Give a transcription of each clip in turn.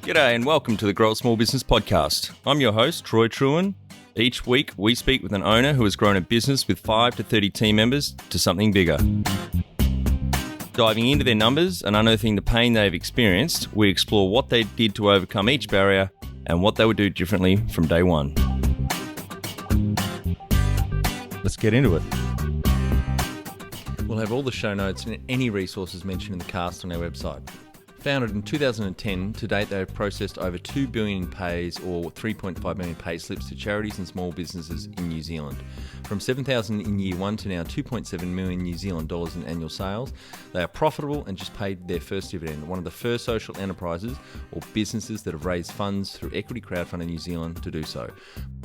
G'day and welcome to the Grow a Small Business Podcast. I'm your host, Troy Truen. Each week, we speak with an owner who has grown a business with 5 to 30 team members to something bigger. Diving into their numbers and unearthing the pain they've experienced, we explore what they did to overcome each barrier and what they would do differently from day one. Let's get into it. We'll have all the show notes and any resources mentioned in the cast on our website. Founded in 2010, to date they have processed over 2 billion in pays or 3.5 million payslips to charities and small businesses in New Zealand. From 7,000 in year one to now 2.7 million New Zealand dollars in annual sales, they are profitable and just paid their first dividend, one of the first social enterprises or businesses that have raised funds through equity crowdfunding in New Zealand to do so.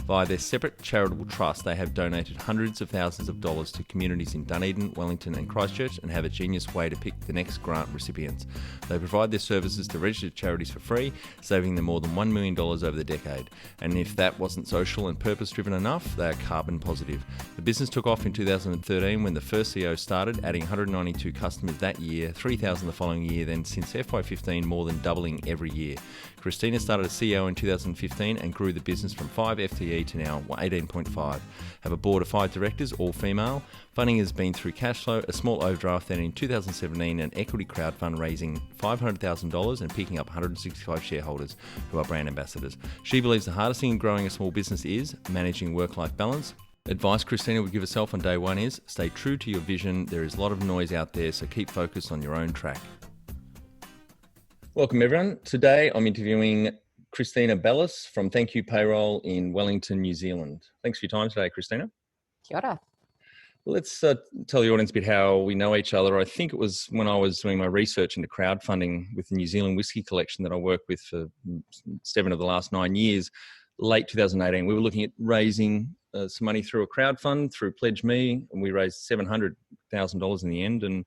Via their separate charitable trust, they have donated hundreds of thousands of dollars to communities in Dunedin, Wellington and Christchurch and have a genius way to pick the next grant recipients. They provide their services to registered charities for free, saving them more than $1 million over the decade. And if that wasn't social and purpose-driven enough, they are carbon positive. The business took off in 2013 when the first CEO started, adding 192 customers that year, 3,000 the following year, then since FY15 more than doubling every year. Christina started as CEO in 2015 and grew the business from 5 FTE to now 18.5. Have a board of 5 directors, all female. Funding has been through cash flow, a small overdraft, then in 2017 an equity crowdfund raising $500,000 and picking up 165 shareholders who are brand ambassadors. She believes the hardest thing in growing a small business is managing work-life balance. Advice Christina would give herself on day one is stay true to your vision. There is a lot of noise out there, so keep focused on your own track. Welcome everyone. Today I'm interviewing Christina Bellis from Thankyou Payroll in Wellington, New Zealand. Thanks for your time today, Christina. Kia ora. Let's tell the audience a bit how we know each other. I think it was when I was doing my research into crowdfunding with the New Zealand Whisky Collection that I worked with for 7 of the last 9 years, late 2018. We were looking at raising some money through a crowdfund, through Pledge Me, and we raised $700,000 in the end. And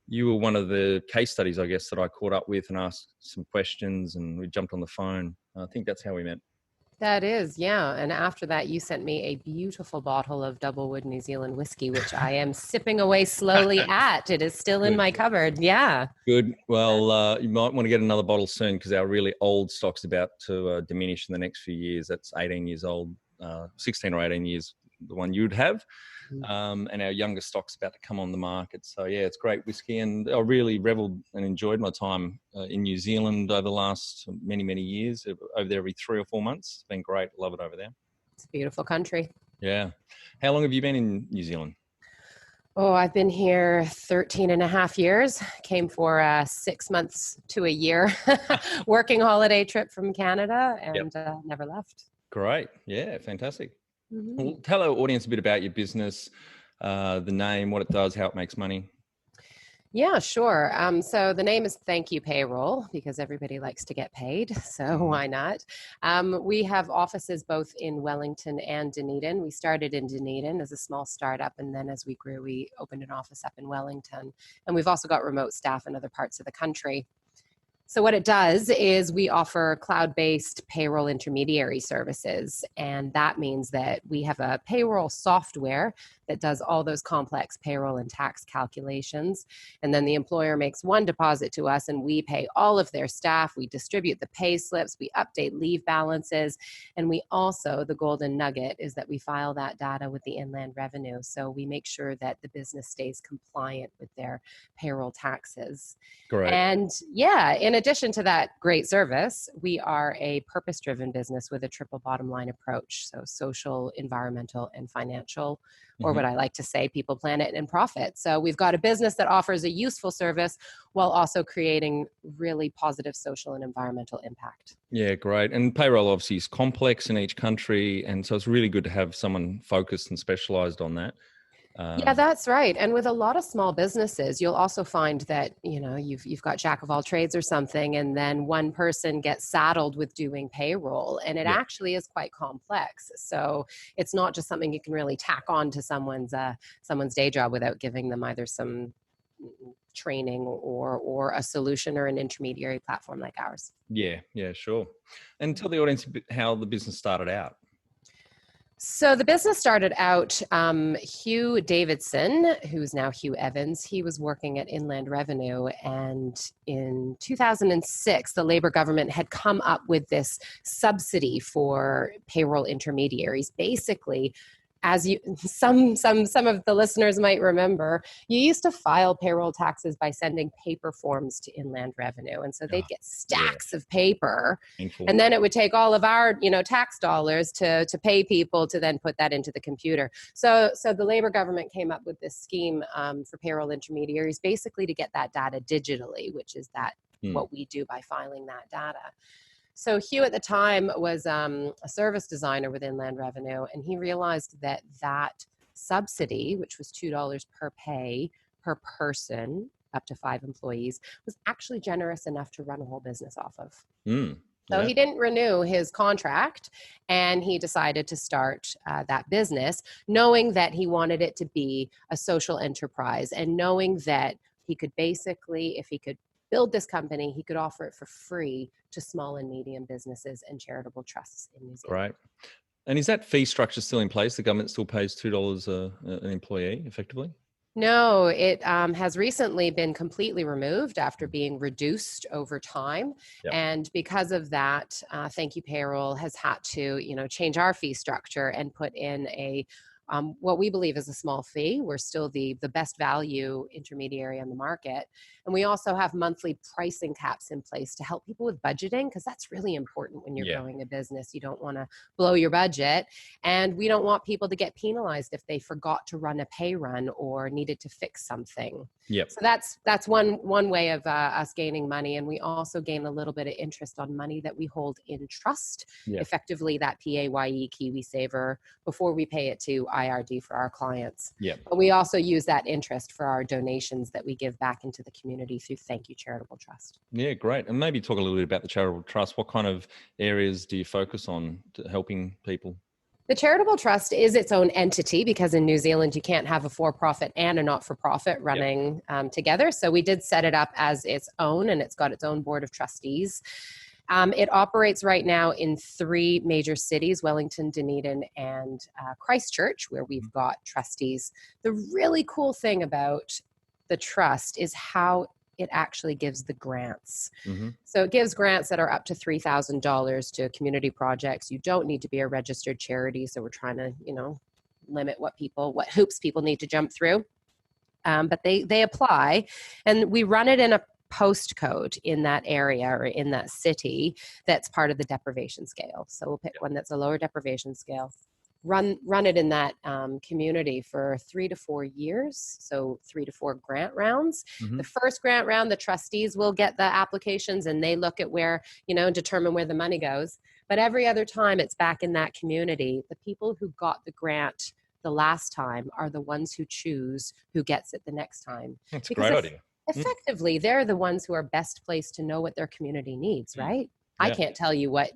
you were one of the case studies, I guess, that I caught up with and asked some questions, and we jumped on the phone. I think that's how we met. That is, yeah. And after that, you sent me a beautiful bottle of double wood New Zealand whiskey, which I am sipping away slowly at. It is still in my cupboard. Yeah. Good. Well, you might want to get another bottle soon because our really old stock's about to diminish in the next few years. That's 18 years old, 16 or 18 years, the one you'd have. And our youngest stock's about to come on the market. So yeah, it's great whiskey, and I really reveled and enjoyed my time in New Zealand over the last many, many years, over there every 3 or 4 months. It's been great. Love it over there. It's a beautiful country. Yeah. How long have you been in New Zealand? Oh, I've been here 13 and a half years. Came for a 6 months to a year working holiday trip from Canada and never left. Great. Yeah, fantastic. Mm-hmm. Well, tell our audience a bit about your business, the name, what it does, how it makes money. Yeah, sure. So the name is Thankyou Payroll because everybody likes to get paid. So why not? We have offices both in Wellington and Dunedin. We started in Dunedin as a small startup, and then as we grew, we opened an office up in Wellington. And we've also got remote staff in other parts of the country. So what it does is we offer cloud-based payroll intermediary services, and that means that we have a payroll software that does all those complex payroll and tax calculations, and then the employer makes one deposit to us and we pay all of their staff, we distribute the pay slips, we update leave balances, and we also, the golden nugget is that we file that data with the Inland Revenue, so we make sure that the business stays compliant with their payroll taxes. Great. And yeah, in addition to that great service, we are a purpose-driven business with a triple bottom line approach. So social, environmental, and financial, or what I like to say, people, planet, and profit. So we've got a business that offers a useful service while also creating really positive social and environmental impact. Yeah, great. And payroll obviously is complex in each country. And so it's really good to have someone focused and specialized on that. Yeah, that's right. And with a lot of small businesses, you'll also find that, you know, you've got jack of all trades or something, and then one person gets saddled with doing payroll, and it actually is quite complex. So it's not just something you can really tack on to someone's day job without giving them either some training or a solution or an intermediary platform like ours. Yeah, sure. And tell the audience a bit how the business started out. So the business started out, Hugh Davidson, who's now Hugh Evans, he was working at Inland Revenue. And in 2006, the Labor government had come up with this subsidy for payroll intermediaries. Basically, as you some of the listeners might remember, you used to file payroll taxes by sending paper forms to Inland Revenue, and so they'd get stacks of paper, Painful. and then it would take all of our tax dollars to pay people to then put that into the computer. So the Labor government came up with this scheme for payroll intermediaries, basically to get that data digitally, which is what we do by filing that data. So Hugh at the time was a service designer with Inland Revenue, and he realized that subsidy, which was $2 per pay per person, up to 5 employees, was actually generous enough to run a whole business off of. So he didn't renew his contract, and he decided to start that business, knowing that he wanted it to be a social enterprise, and knowing that he could basically, if he could build this company, he could offer it for free to small and medium businesses and charitable trusts in New Zealand. Right. And is that fee structure still in place? The government still pays $2 an employee effectively? No, it has recently been completely removed after being reduced over time. Yep. And because of that, Thankyou Payroll has had to, change our fee structure and put in what we believe is a small fee. We're still the best value intermediary on the market. And we also have monthly pricing caps in place to help people with budgeting, because that's really important when you're growing a business. You don't want to blow your budget. And we don't want people to get penalized if they forgot to run a pay run or needed to fix something. Yep. So that's one way of us gaining money. And we also gain a little bit of interest on money that we hold in trust, effectively that PAYE KiwiSaver, before we pay it to IRD for our clients. But we also use that interest for our donations that we give back into the community through Thankyou Charitable Trust. Yeah, great. And maybe talk a little bit about the charitable trust. What kind of areas do you focus on to helping people? The charitable trust is its own entity, because in New Zealand you can't have a for-profit and a not-for-profit running together. So we did set it up as its own, and it's got its own board of trustees. It operates right now in 3 major cities, Wellington, Dunedin, and Christchurch, where we've got trustees. The really cool thing about the trust is how it actually gives the grants. So it gives grants that are up to $3,000 to community projects. You don't need to be a registered charity. So we're trying to, limit what hoops people need to jump through. But they apply, and we run it in a postcode in that area or in that city that's part of the deprivation scale. So we'll pick one that's a lower deprivation scale. Run it in that community for 3 to 4 years, so 3 to 4 grant rounds. The first grant round, the trustees will get the applications, and they look at where, determine where the money goes. But every other time it's back in that community, the people who got the grant the last time are the ones who choose who gets it the next time. That's a great idea. Effectively, they're the ones who are best placed to know what their community needs, right? I can't tell you what,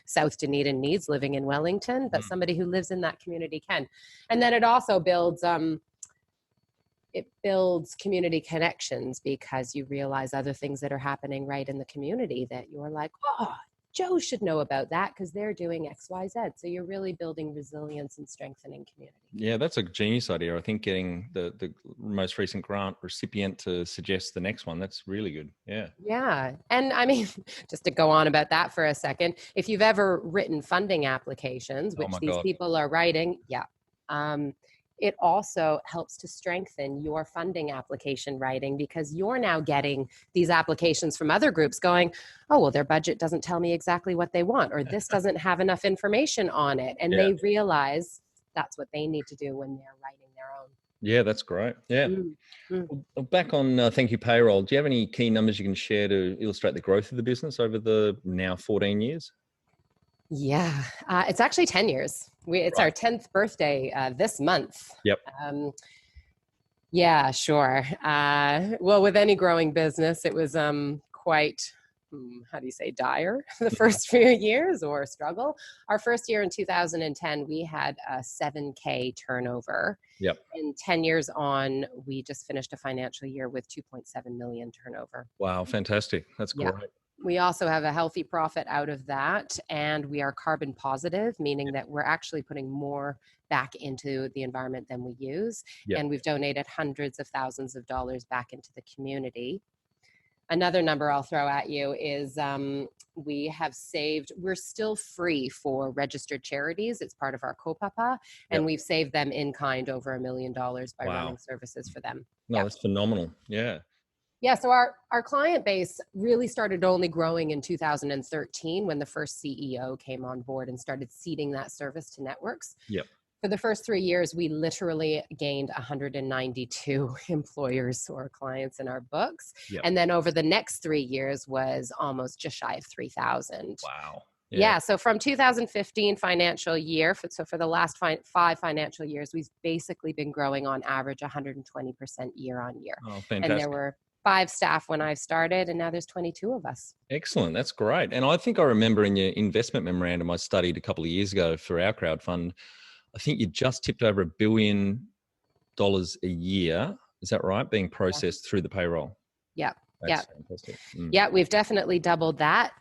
South Dunedin needs living in Wellington, but somebody who lives in that community can. And then it also builds community connections, because you realize other things that are happening right in the community that you're like, oh, Joe should know about that because they're doing X, Y, Z. So you're really building resilience and strengthening community. Yeah, that's a genius idea. I think getting the most recent grant recipient to suggest the next one, that's really good. Yeah. And I mean, just to go on about that for a second, if you've ever written funding applications, which these people are writing, it also helps to strengthen your funding application writing, because you're now getting these applications from other groups going, oh, well, their budget doesn't tell me exactly what they want, or this doesn't have enough information on it. And they realize that's what they need to do when they're writing their own. Yeah, that's great. Yeah. Well, back on Thankyou Payroll, do you have any key numbers you can share to illustrate the growth of the business over the now 14 years? Yeah, it's actually 10 years. It's our 10th birthday this month. Yep. Yeah, sure. Well, with any growing business, it was quite, dire the first few years, or struggle. Our first year in 2010, we had a 7K turnover. Yep. And 10 years on, we just finished a financial year with 2.7 million turnover. Wow, fantastic. That's great. We also have a healthy profit out of that, and we are carbon positive, meaning that we're actually putting more back into the environment than we use. Yep. And we've donated hundreds of thousands of dollars back into the community. Another number I'll throw at you is we have saved, we're still free for registered charities. It's part of our kaupapa, and we've saved them in kind over $1 million by running services for them. No, that's phenomenal. Yeah. Yeah, so our client base really started only growing in 2013 when the first CEO came on board and started seeding that service to networks. Yep. For the first 3 years, we literally gained 192 employers or clients in our books. Yep. And then over the next 3 years was almost just shy of 3,000. Wow. Yeah. So from 2015 financial year, so for the last 5 financial years, we've basically been growing on average 120% year on year. Oh, fantastic. And there were 5 staff when I started, and now there's 22 of us. Excellent. That's great. And I think I remember in your investment memorandum I studied a couple of years ago for our crowd fund, I think you just tipped over $1 billion a year. Is that right? Being processed through the payroll. Yeah. That's fantastic. Yeah, we've definitely doubled that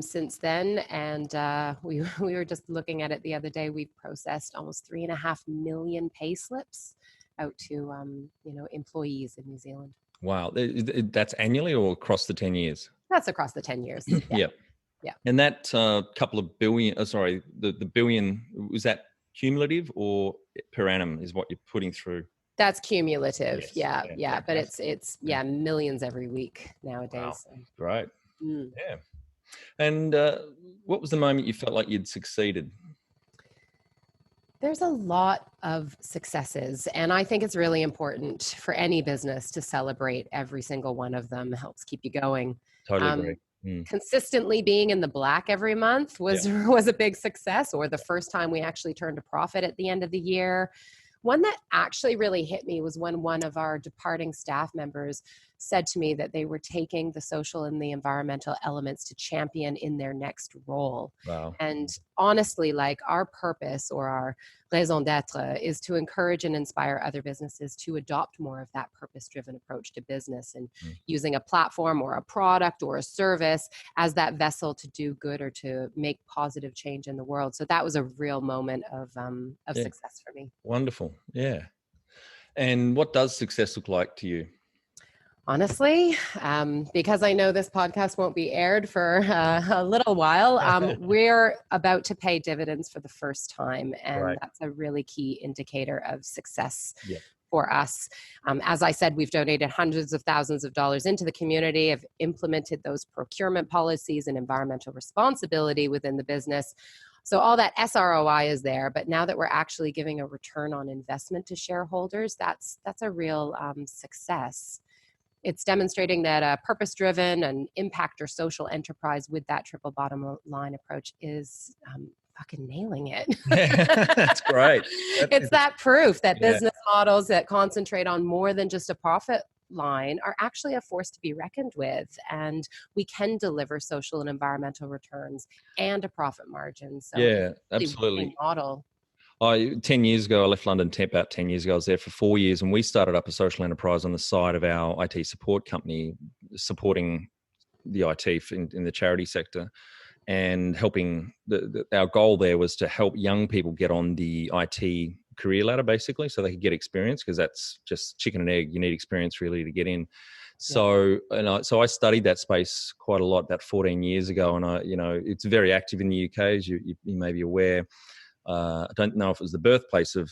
since then. And we were just looking at it the other day. We've processed almost 3.5 million payslips out to employees in New Zealand. Wow. That's annually or across the 10 years? That's across the 10 years. Yeah. And that couple of billion, the billion, was that cumulative or per annum is what you're putting through? That's cumulative. Yes. Yeah. But it's millions every week nowadays. Wow. Great. Yeah. And what was the moment you felt like you'd succeeded? There's a lot of successes, and I think it's really important for any business to celebrate every single one of them. It helps keep you going. Totally agree. Consistently being in the black every month was a big success, or the first time we actually turned a profit at the end of the year. One that actually really hit me was when one of our departing staff members said to me that they were taking the social and the environmental elements to champion in their next role. Wow. And honestly, like, our purpose or our raison d'etre is to encourage and inspire other businesses to adopt more of that purpose-driven approach to business and using a platform or a product or a service as that vessel to do good or to make positive change in the world. So that was a real moment of success for me. Wonderful. Yeah. And what does success look like to you? Honestly, because I know this podcast won't be aired for a little while, we're about to pay dividends for the first time. And that's a really key indicator of success for us. As I said, we've donated hundreds of thousands of dollars into the community, have implemented those procurement policies and environmental responsibility within the business. So all that SROI is there, but now that we're actually giving a return on investment to shareholders, that's a real success. It's demonstrating that a purpose-driven and impact or social enterprise with that triple bottom line approach is fucking nailing it. That's great. It's that proof that business models that concentrate on more than just a profit line are actually a force to be reckoned with, and we can deliver social and environmental returns and a profit margin. So absolutely. Model. 10 years ago, I left London about 10 years ago. I was there for 4 years, and we started up a social enterprise on the side of our IT support company, supporting the IT in the charity sector, and helping. Our goal there was to help young people get on the IT career ladder, basically, so they could get experience, because that's just chicken and egg. You need experience really to get in. So, so I studied that space quite a lot about 14 years ago, and it's very active in the UK, as you may be aware. I don't know if it was the birthplace of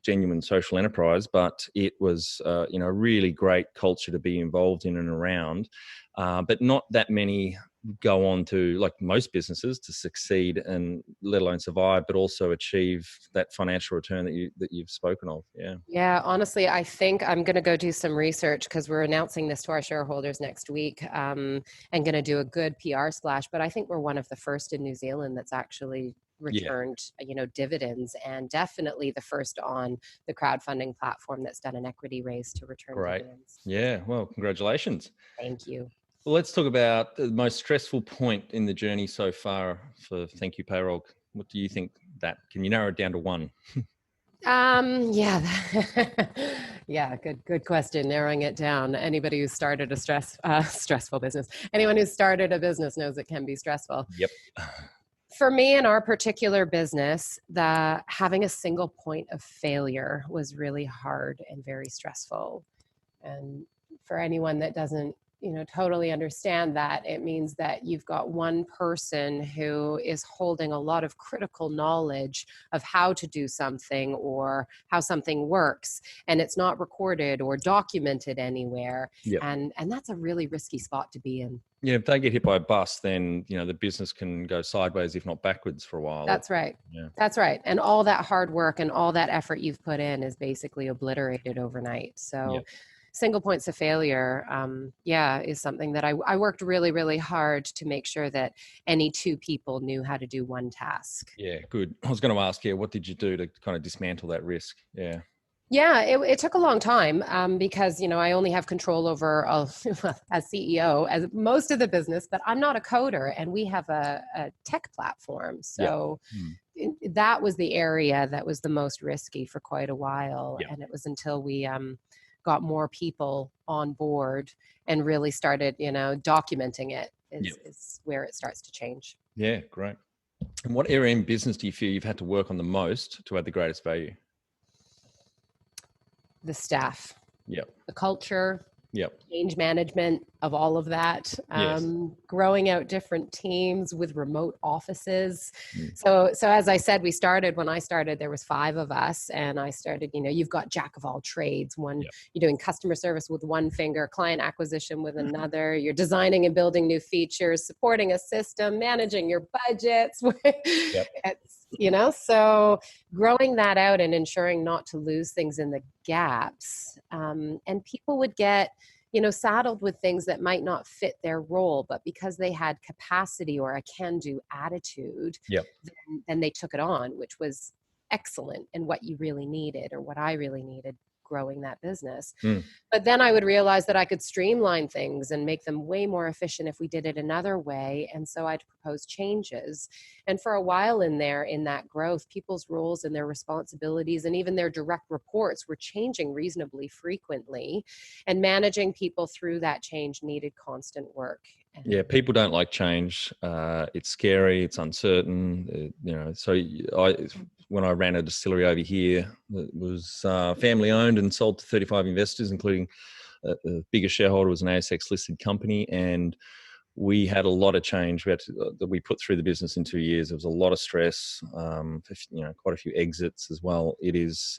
genuine social enterprise, but it was, a really great culture to be involved in and around. But not that many go on to, like most businesses, to succeed and let alone survive, but also achieve that financial return that you've spoken of. Yeah. Honestly, I think I'm going to go do some research, because we're announcing this to our shareholders next week, and going to do a good PR splash. But I think we're one of the first in New Zealand that's actually returned dividends, and definitely the first on the crowdfunding platform that's done an equity raise to return dividends. Yeah, well, congratulations. Thank you. Well, let's talk about the most stressful point in the journey so far for Thankyou Payroll. What do you think can you narrow it down to one? Yeah, good question. Narrowing it down. Anybody who started a stressful business, anyone who started a business knows it can be stressful. Yep. For me in our particular business, having a single point of failure was really hard and very stressful. And for anyone that doesn't, totally understand that, it means that you've got one person who is holding a lot of critical knowledge of how to do something or how something works, and it's not recorded or documented anywhere. Yep. And that's a really risky spot to be in. Yeah, if they get hit by a bus, then the business can go sideways, if not backwards, for a while. That's right. Yeah. That's right. And all that hard work and all that effort you've put in is basically obliterated overnight. So Yep. single points of failure, is something that I worked really, really hard to make sure that any two people knew how to do one task. Yeah, good. I was going to ask you, what did you do to kind of dismantle that risk? Yeah. Yeah, it took a long time because, I only have control over, as CEO, as most of the business, but I'm not a coder, and we have a tech platform. So that was the area that was the most risky for quite a while. Yeah. And it was until we got more people on board and really started, documenting it is where it starts to change. Yeah, great. And what area in business do you feel you've had to work on the most to add the greatest value? The staff, Yep. the culture, Yep. change management of all of that, Yes. growing out different teams with remote offices. Mm. So as I said, when I started, there was 5 of us, and I started, you've got jack of all trades. You're doing customer service with one finger, client acquisition with another, you're designing and building new features, supporting a system, managing your budgets. So growing that out and ensuring not to lose things in the gaps. And people would get, saddled with things that might not fit their role, but because they had capacity or a can-do attitude, then they took it on, which was excellent and what you really needed, or what I really needed growing that business. But then I would realize that I could streamline things and make them way more efficient if we did it another way. And so I'd propose changes. And for a while in that growth, people's roles and their responsibilities and even their direct reports were changing reasonably frequently. And managing people through that change needed constant work. Yeah, people don't like change. It's scary. It's uncertain. So when I ran a distillery over here, it was family owned and sold to 35 investors, including the biggest shareholder was an ASX listed company, and we had a lot of change that we put through the business in 2 years. There was a lot of stress, quite a few exits as well. It's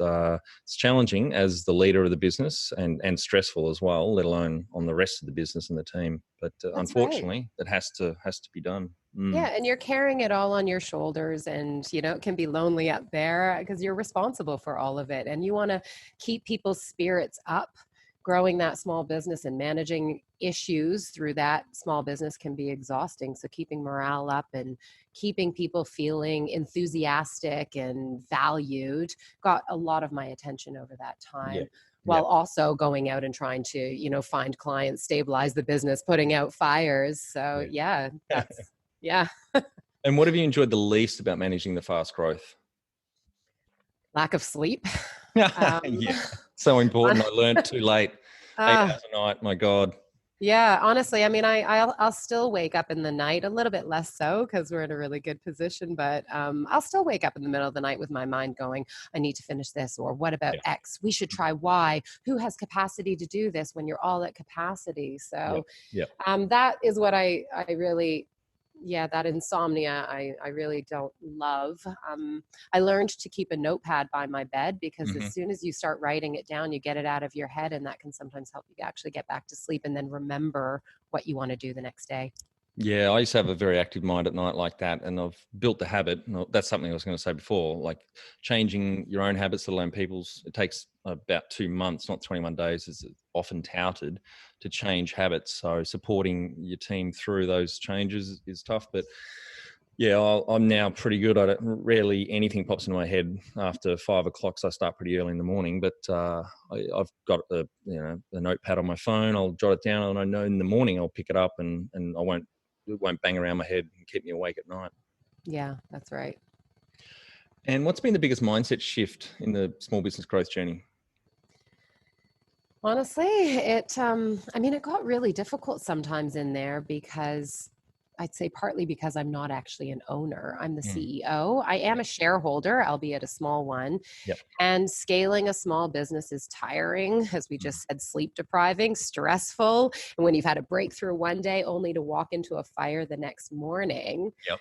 challenging as the leader of the business and stressful as well, let alone on the rest of the business and the team. But unfortunately, it has to be done. Yeah, and you're carrying it all on your shoulders, and it can be lonely up there because you're responsible for all of it, and you want to keep people's spirits up. Growing that small business and managing issues through that small business can be exhausting. So keeping morale up and keeping people feeling enthusiastic and valued got a lot of my attention over that time. While also going out and trying to, find clients, stabilize the business, putting out fires. So And what have you enjoyed the least about managing the fast growth? Lack of sleep. So important. I learned too late. 8 hours a night. My God. Yeah, honestly, I mean, I'll still wake up in the night, a little bit less so because we're in a really good position, but I'll still wake up in the middle of the night with my mind going, I need to finish this, or what about X? We should try Y. Who has capacity to do this when you're all at capacity? So that is what I really... that insomnia, I really don't love. I learned to keep a notepad by my bed because as soon as you start writing it down, you get it out of your head, and that can sometimes help you actually get back to sleep and then remember what you want to do the next day. Yeah, I used to have a very active mind at night like that, and I've built the habit. That's something I was going to say before, like changing your own habits, let alone people's. It takes about 2 months, not 21 days, as often touted, to change habits. So supporting your team through those changes is tough, but I'm now pretty good. Rarely anything pops into my head after 5 o'clock, so I start pretty early in the morning. But I've got the notepad on my phone. I'll jot it down, and I know in the morning I'll pick it up, and it won't bang around my head and keep me awake at night. Yeah, that's right. And what's been the biggest mindset shift in the small business growth journey? Honestly, it got really difficult sometimes in there because I'd say partly because I'm not actually an owner. I'm the Mm. CEO. I am a shareholder, albeit a small one. Yep. And scaling a small business is tiring, as we Mm. just said, sleep depriving, stressful. And when you've had a breakthrough one day only to walk into a fire the next morning. Yep.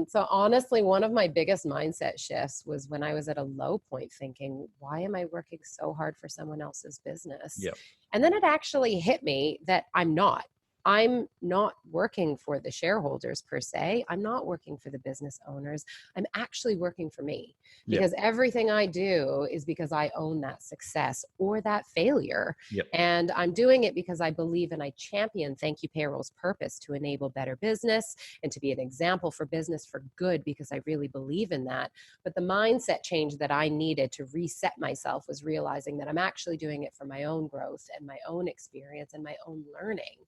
So honestly, one of my biggest mindset shifts was when I was at a low point thinking, why am I working so hard for someone else's business? Yep. And then it actually hit me that I'm not. I'm not working for the shareholders per se. I'm not working for the business owners. I'm actually working for me Yep. because everything I do is because I own that success or that failure. Yep. And I'm doing it because I believe and I champion Thankyou Payroll's purpose to enable better business and to be an example for business for good because I really believe in that. But the mindset change that I needed to reset myself was realizing that I'm actually doing it for my own growth and my own experience and my own learning.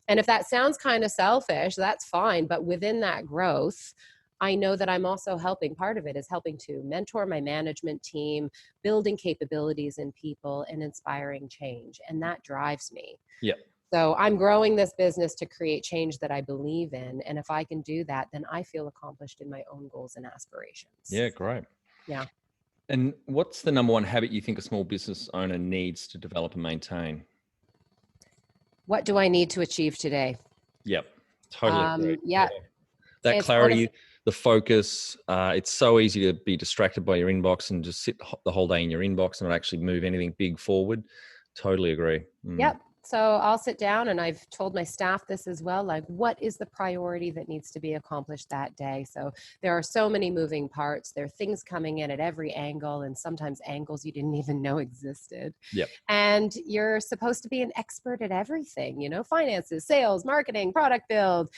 And if that sounds kind of selfish, that's fine. But within that growth, I know that I'm also helping. Part of it is helping to mentor my management team, building capabilities in people, and inspiring change. And that drives me. Yep. So I'm growing this business to create change that I believe in. And if I can do that, then I feel accomplished in my own goals and aspirations. Yeah, great. Yeah. And what's the number one habit you think a small business owner needs to develop and maintain? What do I need to achieve today? Yep. Totally agree. Yeah. That It's clarity, honestly, the focus, it's so easy to be distracted by your inbox and just sit the whole day in your inbox and not actually move anything big forward. Totally agree. yep. So I'll sit down and I've told my staff this as well, like what is the priority that needs to be accomplished that day? So there are so many moving parts. There are things coming in at every angle and sometimes angles you didn't even know existed. Yep. And you're supposed to be an expert at everything, finances, sales, marketing, product build.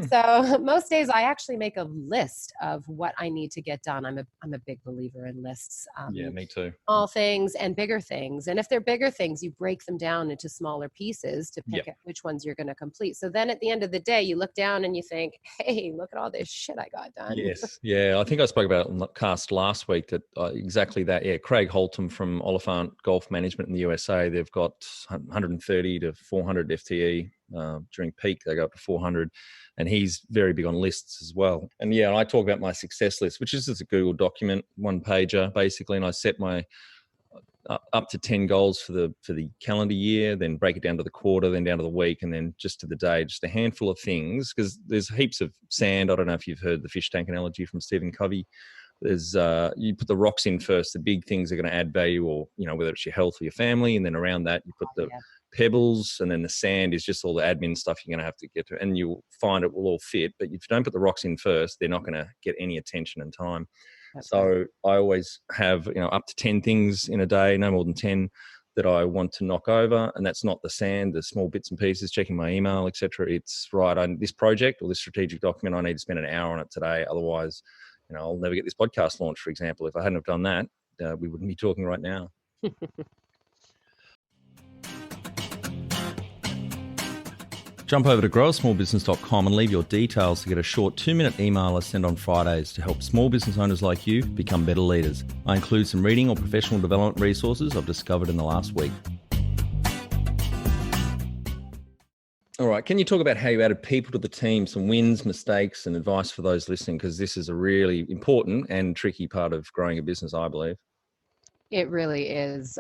So most days I actually make a list of what I need to get done. I'm a big believer in lists. Yeah, me too. Small things and bigger things. And if they're bigger things, you break them down into smaller pieces to pick Yep. which ones you're going to complete. So then at the end of the day, you look down and you think, hey, look at all this shit I got done. Yes. Yeah. I think I spoke about it on the cast last week that exactly that. Yeah. Craig Holtom from Oliphant Golf Management in the USA, they've got 130 to 400 FTE. During peak, they go up to 400. And he's very big on lists as well. And yeah, I talk about my success list, which is just a Google document, one pager basically. And I set my up to 10 goals for the calendar year, then break it down to the quarter, then down to the week, and then just to the day, just a handful of things, because there's heaps of sand. I don't know if you've heard the fish tank analogy from Stephen Covey. There's you put the rocks in first, the big things are going to add value, or whether it's your health or your family, and then around that you put the pebbles, and then the sand is just all the admin stuff you're going to have to get to, and you'll find it will all fit. But if you don't put the rocks in first, they're not going to get any attention and time. That's So right. I always have, up to 10 things in a day, no more than 10 that I want to knock over. And that's not the sand, the small bits and pieces, checking my email, etc. It's right. This project or this strategic document, I need to spend an hour on it today. Otherwise, I'll never get this podcast launched, for example. If I hadn't have done that, we wouldn't be talking right now. Jump over to growasmallbusiness.com and leave your details to get a short 2-minute email I send on Fridays to help small business owners like you become better leaders. I include some reading or professional development resources I've discovered in the last week. All right, can you talk about how you added people to the team, some wins, mistakes, and advice for those listening? Because this is a really important and tricky part of growing a business, I believe. It really is.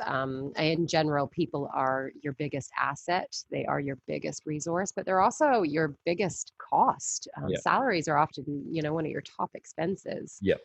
In general, people are your biggest asset. They are your biggest resource, but they're also your biggest cost. Salaries are often, one of your top expenses. Yep.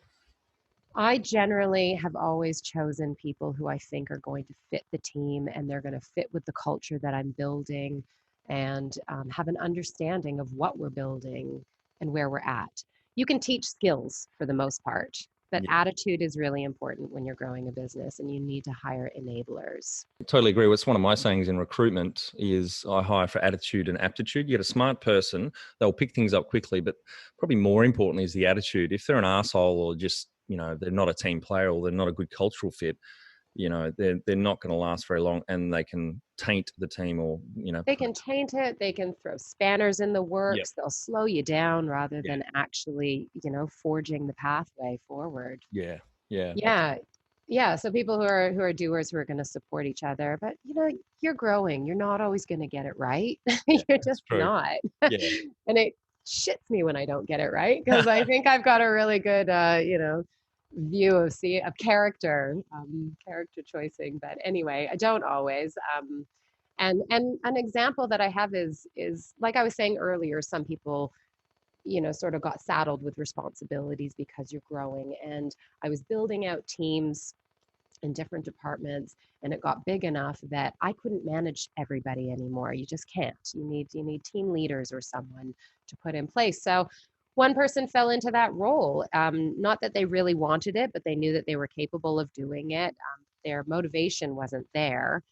I generally have always chosen people who I think are going to fit the team and they're going to fit with the culture that I'm building and have an understanding of what we're building and where we're at. You can teach skills for the most part. But attitude is really important when you're growing a business and you need to hire enablers. I totally agree. What's one of my sayings in recruitment is I hire for attitude and aptitude. You get a smart person, they'll pick things up quickly, but probably more importantly is the attitude. If they're an asshole or just, they're not a team player or they're not a good cultural fit, they're not going to last very long and they can taint the team or, They can taint it. They can throw spanners in the works. Yep. They'll slow you down rather than actually, forging the pathway forward. Yeah. Yeah. Yeah, so people who are doers who are going to support each other, but you're growing. You're not always going to get it right. Yeah, You're that's just true. not. Yeah. And it shits me when I don't get it right because I think I've got a really good view of character choicing. But anyway, I don't always. And an example that I have is like I was saying earlier, some people sort of got saddled with responsibilities because you're growing. And I was building out teams in different departments, and it got big enough that I couldn't manage everybody anymore. You just can't. You need team leaders or someone to put in place. So one person fell into that role. Not that they really wanted it, but they knew that they were capable of doing it. Their motivation wasn't there.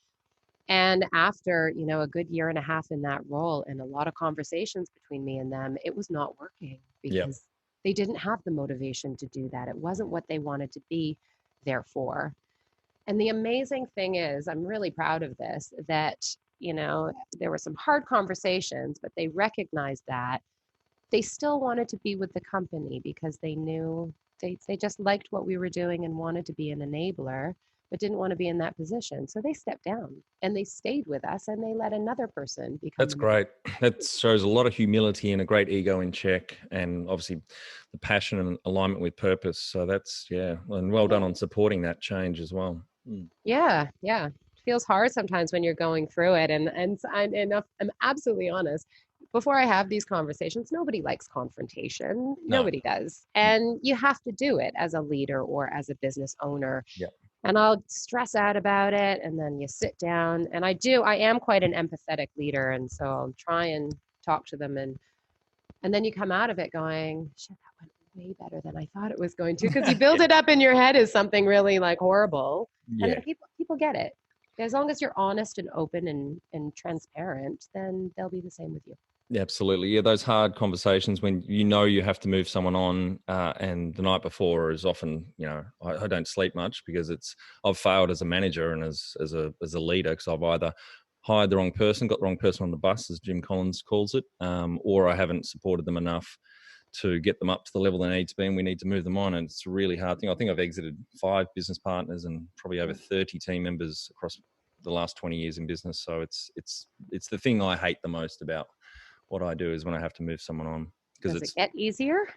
And after, a good year and a half in that role and a lot of conversations between me and them, it was not working Yeah. because they didn't have the motivation to do that. It wasn't what they wanted to be there for. And the amazing thing is, I'm really proud of this, that, there were some hard conversations, but they recognized that they still wanted to be with the company because they knew they just liked what we were doing and wanted to be an enabler, but didn't want to be in that position. So they stepped down and they stayed with us and they let another person become That's the great. That shows a lot of humility and a great ego in check, and obviously the passion and alignment with purpose. So that's, yeah, and well done on supporting that change as well. Mm. Yeah, yeah. It feels hard sometimes when you're going through it. I'm absolutely honest. Before I have these conversations, nobody likes confrontation. No. Nobody does. Mm. And you have to do it as a leader or as a business owner. Yeah. And I'll stress out about it. And then you sit down. And I am quite an empathetic leader. And so I'll try and talk to them. And then you come out of it going, shit, that went way better than I thought it was going to. Because you build Yeah. it up in your head as something really like horrible. And Yeah. then people get it. As long as you're honest and open and transparent, then they'll be the same with you. Yeah, absolutely. Yeah, those hard conversations when you have to move someone on, and the night before is often, I don't sleep much because I've failed as a manager and as a leader because I've either hired the wrong person, got the wrong person on the bus, as Jim Collins calls it, or I haven't supported them enough to get them up to the level they need to be, and we need to move them on. And it's a really hard thing. I think I've exited 5 business partners and probably over 30 team members across the last 20 years in business. So it's the thing I hate the most about what I do is when I have to move someone on, because Does it get easier?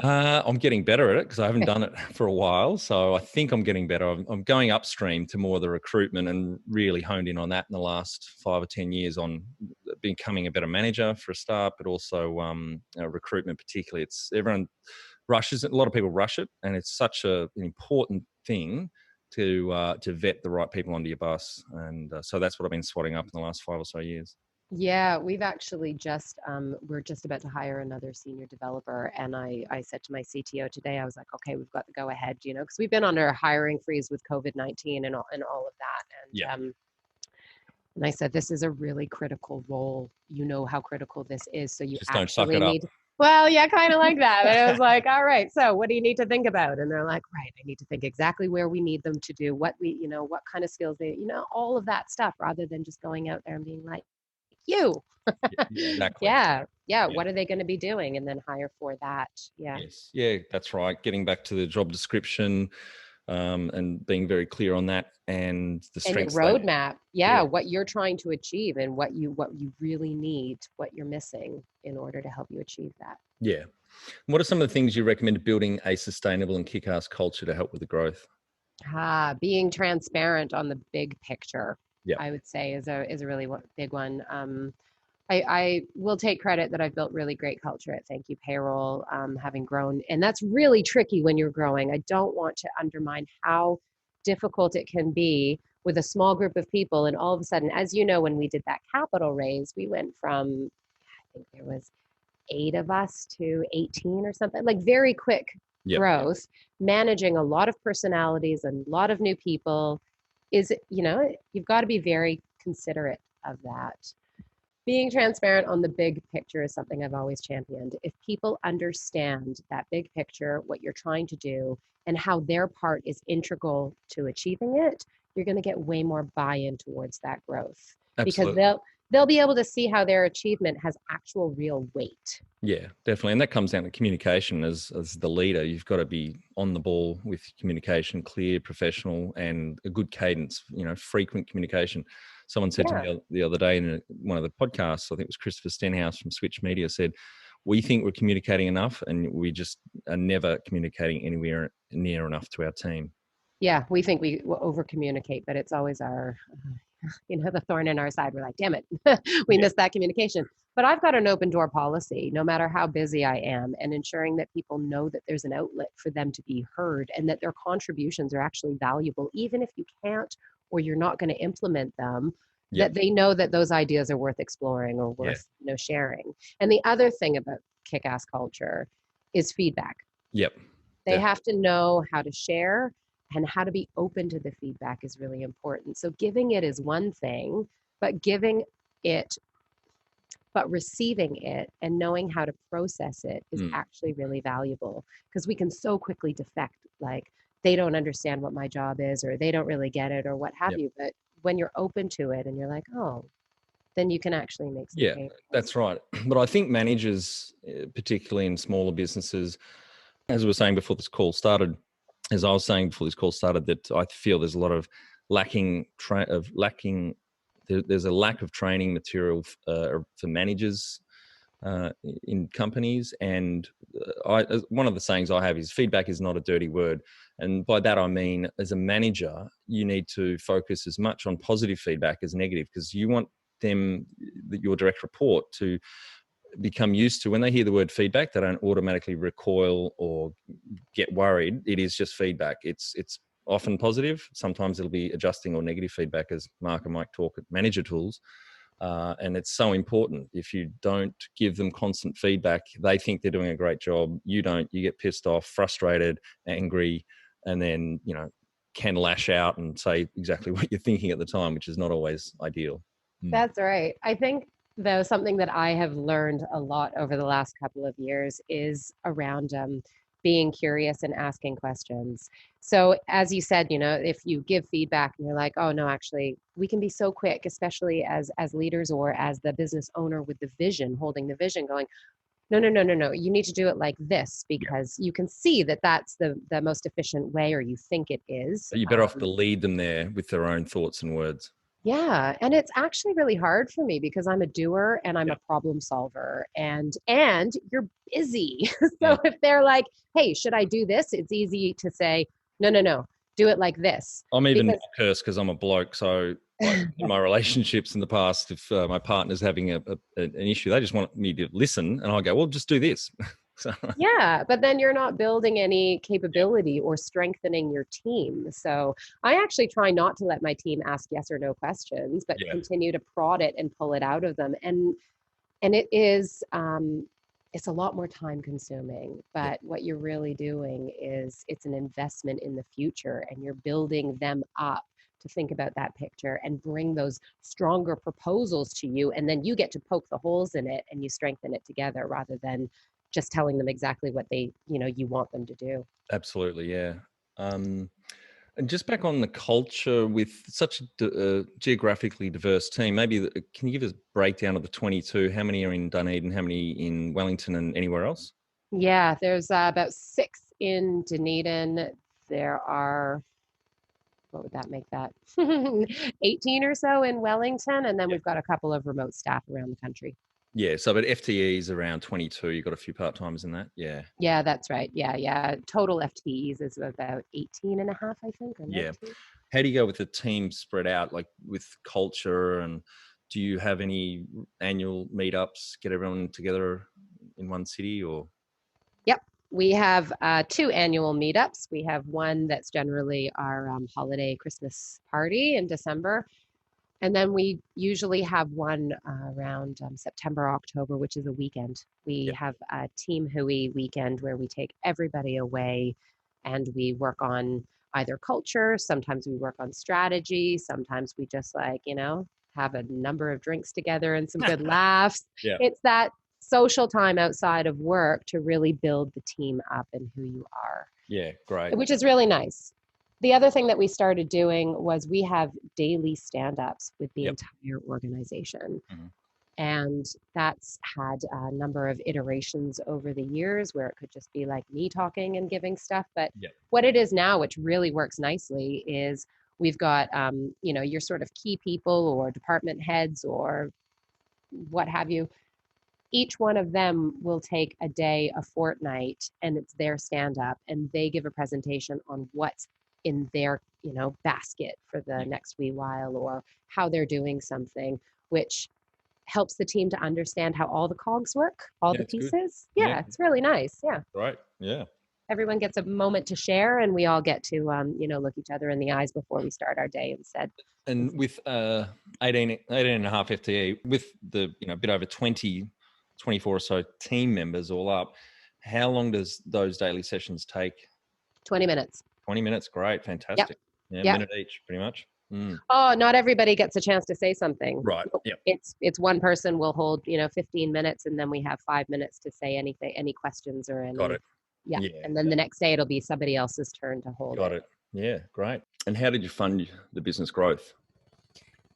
I'm getting better at it because I haven't Okay. done it for a while. So I think I'm getting better. I'm going upstream to more of the recruitment and really honed in on that in the last 5 or 10 years on becoming a better manager for a start, but also recruitment particularly. It's everyone rushes it. A lot of people rush it, and it's such an important thing to vet the right people onto your bus. And so that's what I've been swatting up in the last 5 or so years. Yeah, we've actually we're just about to hire another senior developer. And I said to my CTO today, I was like, okay, we've got to go ahead, because we've been on a hiring freeze with COVID-19 and all of that. Yeah. And I said, this is a really critical role. You know how critical this is. So you Just don't suck actually it up. need, well, yeah, kind of like that. And I was like, all right, so what do you need to think about? And they're like, right, I need to think exactly where we need them to do, what what kind of skills they, all of that stuff, rather than just going out there and being like, you. Yeah, exactly. Yeah. Yeah. Yeah. What are they going to be doing? And then hire for that. Yeah. Yes. Yeah, that's right. Getting back to the job description, and being very clear on that and the And your strengths they. roadmap. Yeah. Yeah. What you're trying to achieve and what you really need, what you're missing in order to help you achieve that. Yeah. What are some of the things you recommend building a sustainable and kick-ass culture to help with the growth? Being transparent on the big picture, Yeah. I would say is a really big one. I will take credit that I've built really great culture at Thankyou Payroll, having grown, and that's really tricky when you're growing. I don't want to undermine how difficult it can be with a small group of people, and all of a sudden, as you know, when we did that capital raise, we went from, I think there was 8 of us to 18 or something, like very quick Yep. growth, managing a lot of personalities and a lot of new people you've got to be very considerate of that. Being transparent on the big picture is something I've always championed. If people understand that big picture, what you're trying to do, and how their part is integral to achieving it, you're going to get way more buy-in towards that growth. Because Absolutely. they'll be able to see how their achievement has actual real weight. Yeah, definitely. And that comes down to communication as the leader. You've got to be on the ball with communication, clear, professional, and a good cadence, frequent communication. Someone said to me the other day in one of the podcasts, I think it was Christopher Stenhouse from Switch Media, said, we think we're communicating enough and we just are never communicating anywhere near enough to our team. Yeah, we think we over communicate, but it's always our, the thorn in our side. We're like, damn it, we missed that communication. But I've got an open door policy, no matter how busy I am, and ensuring that people know that there's an outlet for them to be heard and that their contributions are actually valuable, even if you can't or you're not going to implement them, that they know that those ideas are worth exploring or worth sharing. And the other thing about kick-ass culture is feedback. Yep. They have to know how to share, and how to be open to the feedback is really important. So giving it is one thing, but receiving it and knowing how to process it is actually really valuable, because we can so quickly defect, like they don't understand what my job is, or they don't really get it, or what have you. But when you're open to it and you're like, oh, then you can actually make some change. That's right. But I think managers, particularly in smaller businesses, as we were saying before this call started, that I feel there's a lot of there's a lack of training material for managers in companies. And one of the sayings I have is feedback is not a dirty word. And by that, I mean, as a manager, you need to focus as much on positive feedback as negative, because you want your direct report to become used to, when they hear the word feedback, they don't automatically recoil or get worried. It is just feedback. It's often positive. Sometimes it'll be adjusting or negative feedback, as Mark and Mike talk at manager tools. And it's so important. If you don't give them constant feedback, they think they're doing a great job. You don't. You get pissed off, frustrated, angry, and then, can lash out and say exactly what you're thinking at the time, which is not always ideal. That's right. I think, though, something that I have learned a lot over the last couple of years is around being curious and asking questions. So as you said, if you give feedback and you're like, oh no, actually, we can be so quick, especially as leaders or as the business owner with the vision, holding the vision, going, no, you need to do it like this, because you can see that that's the most efficient way, or you think it is. You're better off to lead them there with their own thoughts and words. Yeah. And it's actually really hard for me, because I'm a doer and I'm a problem solver, and you're busy. So if they're like, hey, should I do this? It's easy to say, no, do it like this. I'm even more cursed because I'm a bloke. So in my relationships in the past, if my partner's having an issue, they just want me to listen, and I go, well, just do this. Yeah, but then you're not building any capability or strengthening your team. So I actually try not to let my team ask yes or no questions, but continue to prod it and pull it out of them. And it is it's a lot more time consuming, but what you're really doing is it's an investment in the future, and you're building them up to think about that picture and bring those stronger proposals to you, and then you get to poke the holes in it and you strengthen it together, rather than just telling them exactly what you want them to do. Absolutely, yeah. And just back on the culture, with such a geographically diverse team, maybe can you give us a breakdown of the 22? How many are in Dunedin, how many in Wellington, and anywhere else? Yeah, there's about 6 in Dunedin. There are, what would that make that? 18 or so in Wellington, and then we've got a couple of remote staff around the country. Yeah, so but FTEs around 22. You've got a few part-timers in that. Yeah, that's right. Yeah. Total FTEs is about 18 and a half, I think. Yeah. How do you go with the team spread out, like with culture, and do you have any annual meetups, get everyone together in one city, or? Yep. We have 2 annual meetups. We have one that's generally our holiday Christmas party in December. And then we usually have one around September, October, which is a weekend. We have a Team Hui weekend where we take everybody away and we work on either culture. Sometimes we work on strategy. Sometimes we just have a number of drinks together and some good laughs. It's that social time outside of work to really build the team up and who you are. Yeah, great. Which is really nice. The other thing that we started doing was we have daily stand-ups with the Yep. entire organization. Mhm. And that's had a number of iterations over the years where it could just be like me talking and giving stuff. But Yep. what it is now, which really works nicely, is we've got, your sort of key people or department heads or what have you. Each one of them will take a day, a fortnight, and it's their stand up, and they give a presentation on what's in their, basket for the Yep. next wee while or how they're doing something, which helps the team to understand how all the cogs work, all Yeah, the it's good. pieces. Yeah. Yeah, it's really nice. Yeah. Right. Yeah. Everyone gets a moment to share and we all get to, look each other in the eyes before we start our day instead. And with 18 and a half FTE, with the bit over 24 or so team members all up, how long does those daily sessions take? 20 minutes. 20 minutes. Great. Yep. Fantastic. Yeah, Yep. minute each, pretty much. Oh, not everybody gets a chance to say something. Right. Yep. It's one person will hold, 15 minutes and then we have 5 minutes to say anything, any questions or any. Got it. Yeah. Yeah. And then the next day it'll be somebody else's turn to hold Got it. Yeah, great. And how did you fund the business growth?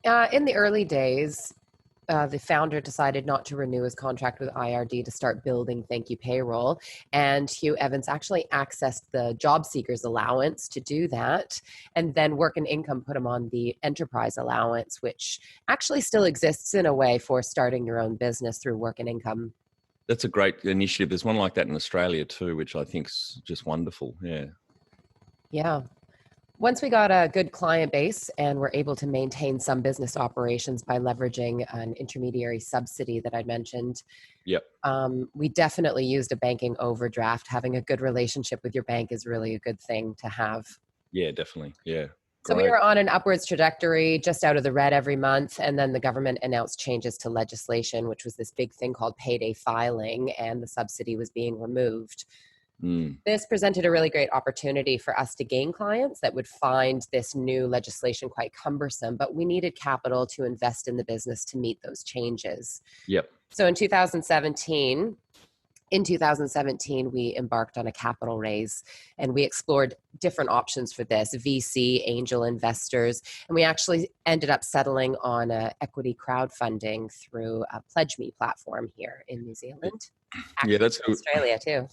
In the early days, the founder decided not to renew his contract with IRD to start building Thankyou Payroll. And Hugh Evans actually accessed the job seekers allowance to do that. And then Work and Income put him on the enterprise allowance, which actually still exists in a way for starting your own business through Work and Income. That's a great initiative. There's one like that in Australia too, which I think is just wonderful. Yeah. Yeah. Once we got a good client base and were able to maintain some business operations by leveraging an intermediary subsidy that I mentioned, Yep. we definitely used a banking overdraft. Having a good relationship with your bank is really a good thing to have. Yeah, definitely. Yeah. So we were on an upwards trajectory, just out of the red every month. And then the government announced changes to legislation, which was this big thing called payday filing, and the subsidy was being removed. This presented a really great opportunity for us to gain clients that would find this new legislation quite cumbersome, but we needed capital to invest in the business to meet those changes. Yep. So in 2017, we embarked on a capital raise and we explored different options for this, VC, angel investors, and we actually ended up settling on equity crowdfunding through a Pledge Me platform here in New Zealand. Actually, yeah, that's Australia too.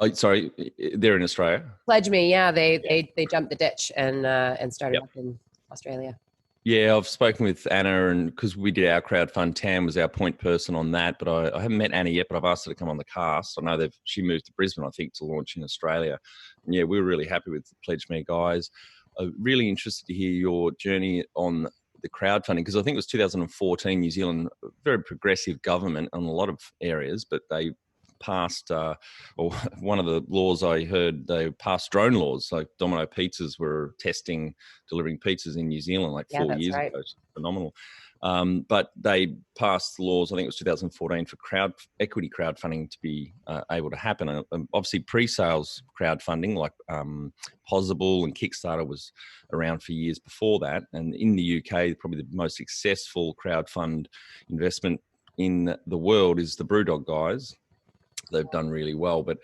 Oh, sorry, they're in Australia. Pledge Me, yeah, they jumped the ditch and started up in Australia. Yeah, I've spoken with Anna, and because we did our crowdfund, Tam was our point person on that. But I haven't met Anna yet, but I've asked her to come on the cast. I know she moved to Brisbane, I think, to launch in Australia. And yeah, we were really happy with the Pledge Me guys. I'm really interested to hear your journey on the crowdfunding, because I think it was 2014, New Zealand, very progressive government on a lot of areas, but they passed, or one of the laws I heard, they passed drone laws. Like Domino Pizzas were testing delivering pizzas in New Zealand like 4 years ago. It's phenomenal. But they passed laws, I think it was 2014, for equity crowdfunding to be able to happen. Obviously, pre-sales crowdfunding like Possible and Kickstarter was around for years before that. And in the UK, probably the most successful crowdfund investment in the world is the Brewdog guys. They've done really well. But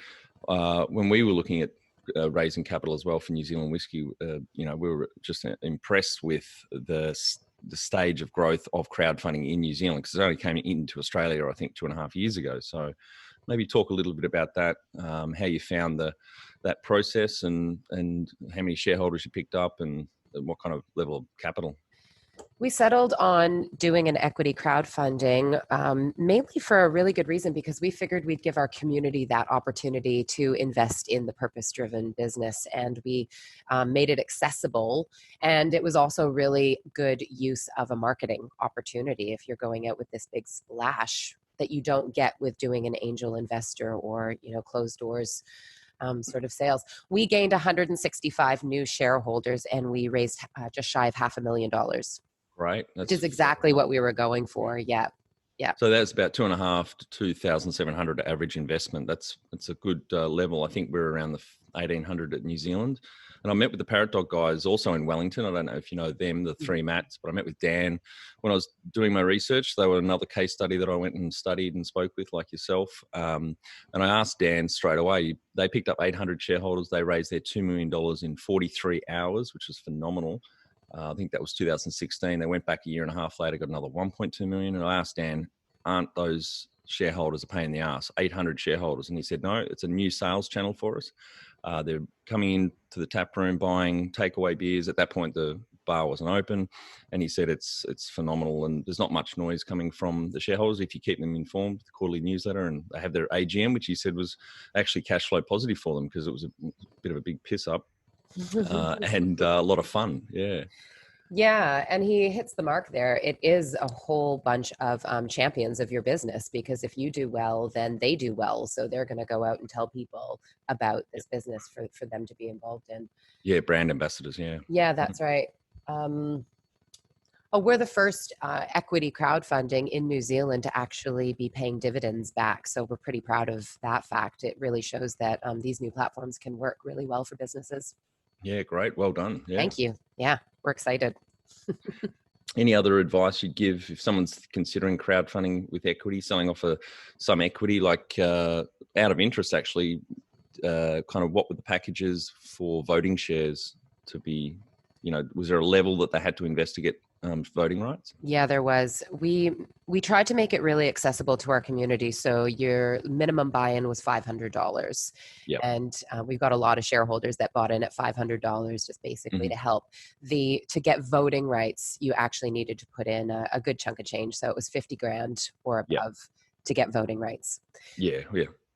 when we were looking at raising capital as well for New Zealand whiskey, we were just impressed with the stage of growth of crowdfunding in New Zealand, because it only came into Australia, I think, 2.5 years ago. So maybe talk a little bit about that, how you found that process and how many shareholders you picked up and what kind of level of capital. We settled on doing an equity crowdfunding mainly for a really good reason, because we figured we'd give our community that opportunity to invest in the purpose-driven business, and we made it accessible. And it was also really good use of a marketing opportunity if you're going out with this big splash that you don't get with doing an angel investor or, closed doors sort of sales. We gained 165 new shareholders and we raised just shy of $500,000. Right. Which is exactly what we were going for. Yeah. Yeah. So that's about 2.5 to 2,700 average investment. That's a good level. I think we're around the 1,800 at New Zealand. And I met with the Parrot Dog guys also in Wellington. I don't know if you know them, the three Matts, but I met with Dan when I was doing my research. They were another case study that I went and studied and spoke with, like yourself. And I asked Dan straight away. They picked up 800 shareholders. They raised their $2 million in 43 hours, which was phenomenal. I think that was 2016. They went back a year and a half later, got another 1.2 million. And I asked Dan, aren't those shareholders a pain in the ass? 800 shareholders. And he said, no, it's a new sales channel for us. They're coming into the tap room, buying takeaway beers. At that point, the bar wasn't open. And he said, it's phenomenal. And there's not much noise coming from the shareholders if you keep them informed, the quarterly newsletter. And they have their AGM, which he said was actually cash flow positive for them because it was a bit of a big piss up and a lot of fun. Yeah. Yeah, and he hits the mark there. It is a whole bunch of champions of your business, because if you do well, then they do well. So they're going to go out and tell people about this business for them to be involved in. Yeah, brand ambassadors, yeah. Yeah, that's right. We're the first equity crowdfunding in New Zealand to actually be paying dividends back. So we're pretty proud of that fact. It really shows that these new platforms can work really well for businesses. Yeah, great. Well done. Yeah. Thank you. Yeah, we're excited. Any other advice you'd give if someone's considering crowdfunding with equity, selling off some equity, like out of interest, actually, kind of what were the packages for voting shares to be, was there a level that they had to invest to get voting rights? Yeah, there was. We tried to make it really accessible to our community. So your minimum buy-in was $500. Yep. And we've got a lot of shareholders that bought in at $500 just basically to help. To get voting rights, you actually needed to put in a good chunk of change. So it was 50 grand or above to get voting rights. Yeah.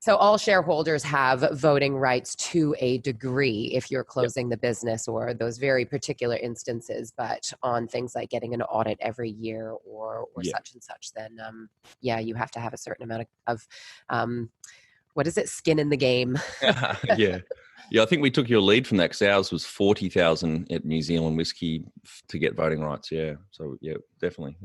So all shareholders have voting rights to a degree if you're closing the business or those very particular instances, but on things like getting an audit every year or such and such, then you have to have a certain amount of skin in the game. Yeah, I think we took your lead from that because ours was 40,000 at New Zealand Whiskey to get voting rights. Yeah, so yeah, definitely.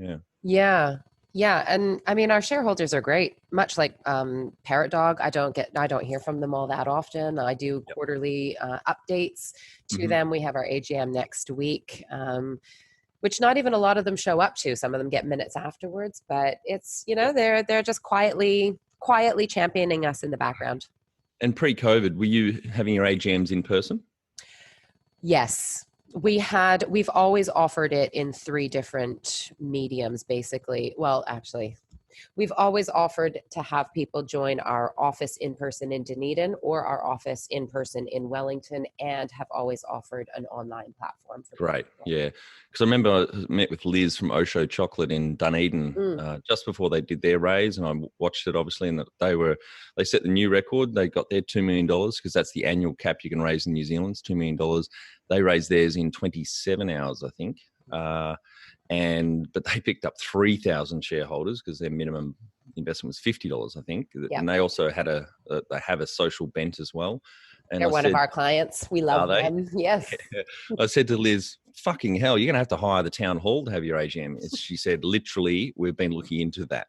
Yeah, and I mean our shareholders are great. Much like Parrot Dog, I don't hear from them all that often. I do quarterly updates to them. We have our AGM next week, which not even a lot of them show up to. Some of them get minutes afterwards, but it's they're just quietly championing us in the background. And pre-COVID, were you having your AGMs in person? Yes. We've always offered it in 3 different mediums, basically. Well, actually, we've always offered to have people join our office in person in Dunedin or our office in person in Wellington, and have always offered an online platform. Great. Yeah. Because I remember I met with Liz from Osho Chocolate in Dunedin just before they did their raise, and I watched it obviously, and they set the new record. They got their $2 million because that's the annual cap you can raise in New Zealand. It's $2 million. They raised theirs in 27 hours, I think. But they picked up 3,000 shareholders because their minimum investment was $50, I think. Yep. And they also have a social bent as well. And they're one of our clients. We love them. Yes. Yeah. I said to Liz, fucking hell, you're going to have to hire the town hall to have your AGM. She said, literally, we've been looking into that.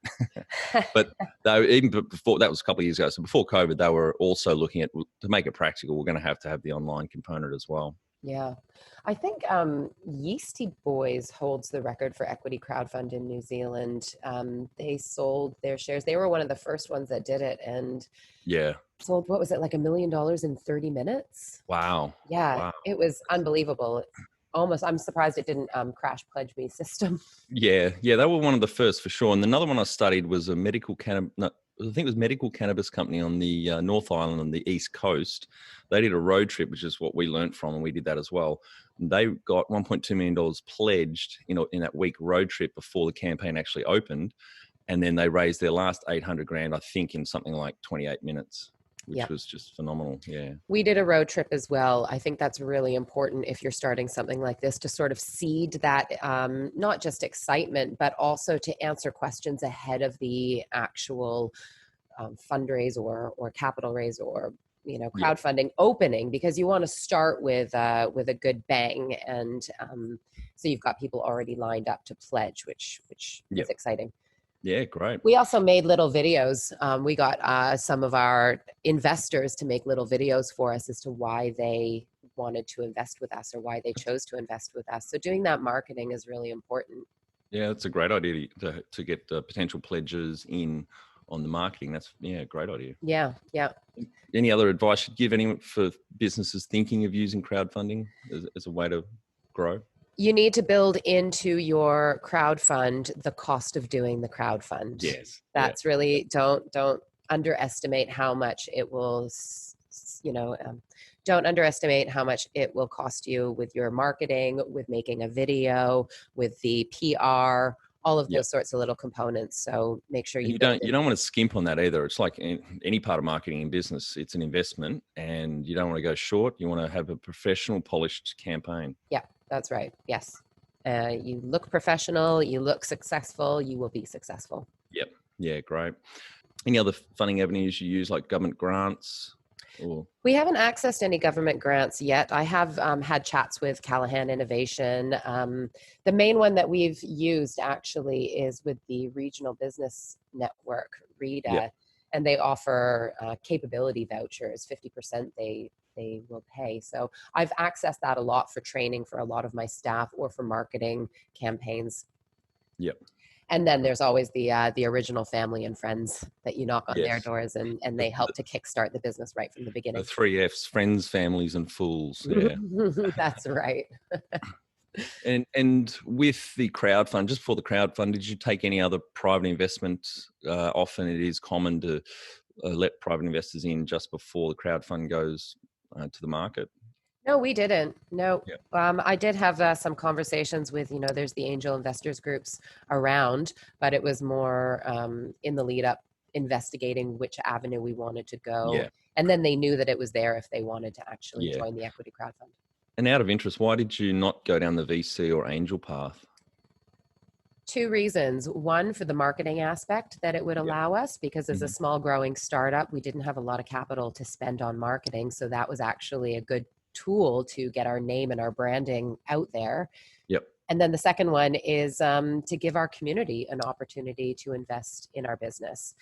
But even before, that was a couple of years ago. So before COVID, they were also looking at, to make it practical, we're going to have the online component as well. Yeah. I think Yeasty Boys holds the record for equity crowdfund in New Zealand. They sold their shares. They were one of the first ones that did it. And sold, what was it, like $1 million in 30 minutes? Wow. Yeah. Wow. It was unbelievable. I'm surprised it didn't crash Pledge Me system. Yeah. They were one of the first for sure. And another one I studied was a medical cannabis company on the North Island on the East Coast. They did a road trip, which is what we learnt from, and we did that as well. And they got $1.2 million pledged in that week road trip before the campaign actually opened. And then they raised their last 800 grand, I think, in something like 28 minutes. Which was just phenomenal. Yeah. We did a road trip as well. I think that's really important if you're starting something like this, to sort of seed that, not just excitement, but also to answer questions ahead of the actual fundraise or capital raise or, crowdfunding opening, because you want to start with a good bang. And so you've got people already lined up to pledge, which is exciting. Yeah, great. We also made little videos. We got some of our investors to make little videos for us as to why they wanted to invest with us or why they chose to invest with us. So doing that marketing is really important. Yeah, that's a great idea to get potential pledges in on the marketing. That's a great idea. Yeah. Any other advice you'd give anyone for businesses thinking of using crowdfunding as a way to grow? You need to build into your crowdfund the cost of doing the crowdfund. Yes. That's really, don't underestimate how much it will, don't underestimate how much it will cost you with your marketing, with making a video, with the PR, all of those sorts of little components. So make sure you don't want to skimp on that either. It's like any part of marketing in business, it's an investment and you don't want to go short. You want to have a professional, polished campaign. Yeah, that's right. Yes. You look professional, you look successful, you will be successful. Yep. Yeah, great. Any other funding avenues you use, like government grants? We haven't accessed any government grants yet. I have had chats with Callahan Innovation. The main one that we've used actually is with the Regional Business Network, REDA, and they offer capability vouchers, 50% they will pay. So I've accessed that a lot for training for a lot of my staff or for marketing campaigns. Yep. And then there's always the original family and friends that you knock on their doors and they help to kickstart the business right from the beginning. The 3 Fs, friends, families, and fools. Yeah. That's right. And with the crowdfund, just before the crowdfund, did you take any other private investment? Often it is common to let private investors in just before the crowdfund goes to the market. No, we didn't. No. Yep. I did have some conversations with, there's the angel investors groups around, but it was more in the lead up investigating which avenue we wanted to go. Yeah. And then they knew that it was there if they wanted to actually join the equity crowdfund. And out of interest, why did you not go down the VC or angel path? 2 reasons. One, for the marketing aspect that it would allow us, because as a small growing startup, we didn't have a lot of capital to spend on marketing. So that was actually a good tool to get our name and our branding out there. Yep. And then the second one is to give our community an opportunity to invest in our business.